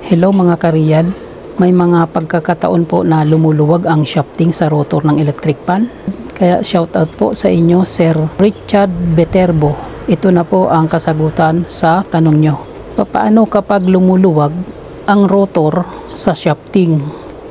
Hello mga kariyal, may mga pagkakataon po na lumuluwag ang shafting sa rotor ng electric pan. Kaya shoutout po sa inyo Sir Richard Beterbo. Ito na po ang kasagutan sa tanong nyo. Papaano kapag lumuluwag ang rotor sa shafting?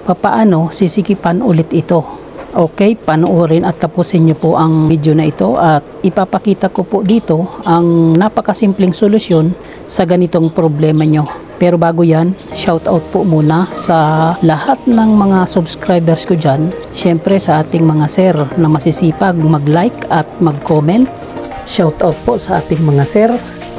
Papaano sisikipan ulit ito? Okay, panoorin at tapusin nyo po ang video na ito at ipapakita ko po dito ang napakasimpleng solusyon sa ganitong problema nyo. Pero bago yan, shoutout po muna sa lahat ng mga subscribers ko dyan. Siyempre sa ating mga sir na masisipag mag-like at mag-comment. Shoutout po sa ating mga sir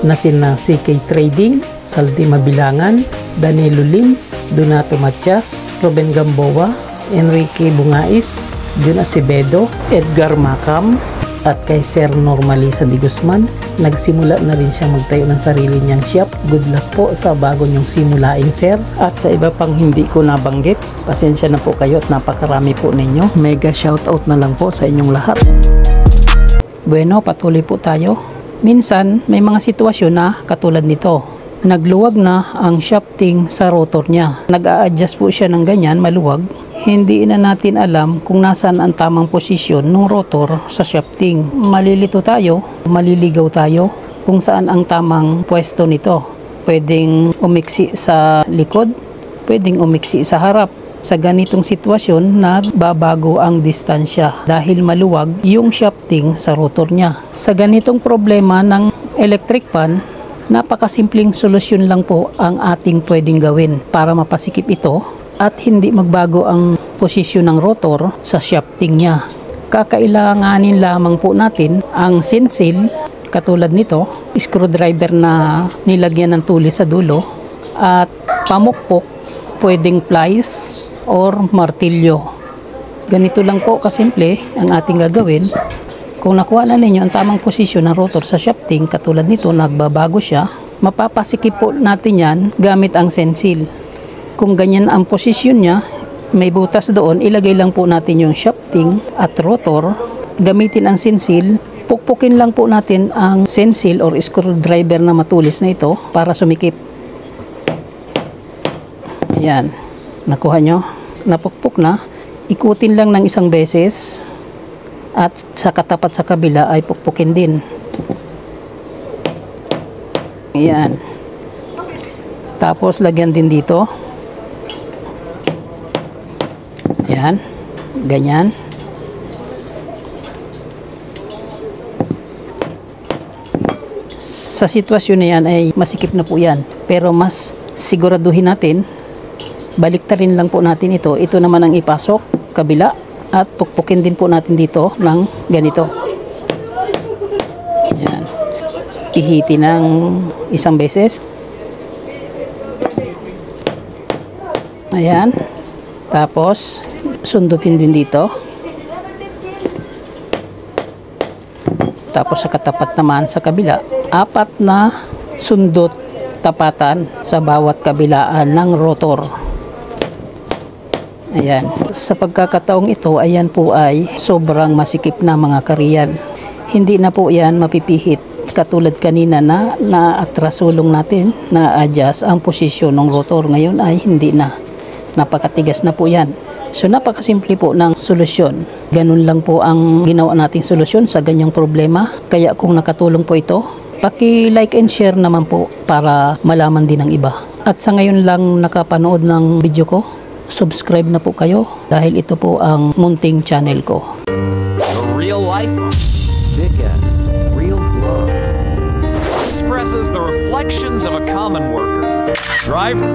na sina CK Trading, Saldi Mabilangan, Danilo Lim, Donato Matias, Ruben Gamboa, Enrique Bungais, Jun Acevedo, Edgar Macam, at kay Sir Normalisa Di Guzman. Nagsimula na rin siya magtayo ng sarili niyang shop. Good luck po sa bago niyong simulain, sir. At sa iba pang hindi ko nabanggit, pasensya na po kayo at napakarami po ninyo. Mega shoutout na lang po sa inyong lahat. Bueno, patuloy po tayo. Minsan, may mga sitwasyon na katulad nito. Nagluwag na ang shafting sa rotor niya. Nag-a-adjust po siya ng ganyan, maluwag. Hindi na natin alam kung nasaan ang tamang posisyon ng rotor sa shafting. Malilito tayo, maliligaw tayo kung saan ang tamang pwesto nito. Pwedeng umiksi sa likod, pwedeng umiksi sa harap. Sa ganitong sitwasyon, nagbabago ang distansya dahil maluwag yung shafting sa rotor niya. Sa ganitong problema ng electric pan, napakasimpleng solusyon lang po ang ating pwedeng gawin para mapasikip ito at hindi magbago ang posisyon ng rotor sa shafting niya. Kakailanganin lamang po natin ang sinsil katulad nito, screwdriver na nilagyan ng tulis sa dulo, at pamukpok, pwedeng pliers or martilyo. Ganito lang po kasimple ang ating gagawin. Kung nakuha na ninyo ang tamang posisyon ng rotor sa shafting, katulad nito, nagbabago siya, mapapasikip po natin yan gamit ang sensil. Kung ganyan ang posisyon niya, may butas doon, ilagay lang po natin yung shafting at rotor, gamitin ang sensil, pukpukin lang po natin ang sensil or screwdriver na matulis na ito para sumikip. Ayan, nakuha nyo, napukpok na, ikutin lang ng isang beses at sa katapat sa kabila ay pukpukin din. Ayan, tapos lagyan din dito. Yan, ganyan. Sa sitwasyon na yan ay masikip na po yan. Pero mas siguraduhin natin, baliktarin lang po natin ito. Ito naman ang ipasok, kabila. At pukpukin din po natin dito ng ganito. Yan. Ihiti ng isang beses. Ayan. Tapos, sundutin din dito. Tapos sa katapat naman sa kabila, 4 na sundot tapatan sa bawat kabilaan ng rotor. Ayan. Sa pagkakataong ito, ayan po ay sobrang masikip na mga kariyal. Hindi na po yan mapipihit. Katulad kanina na atrasulong natin na adjust ang posisyon ng rotor. Ngayon ay hindi na. Napakatigas na po yan. So napakasimple po ng solusyon. Ganun lang po ang ginawa nating solusyon sa ganyang problema. Kaya kung nakatulong po ito, paki-like and share naman po para malaman din ng iba. At sa ngayon lang nakapanood ng video ko, subscribe na po kayo dahil ito po ang munting channel ko. Real life, big S, real flow. Expresses the reflections of a common worker, driver,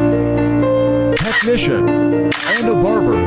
technician, and a barber.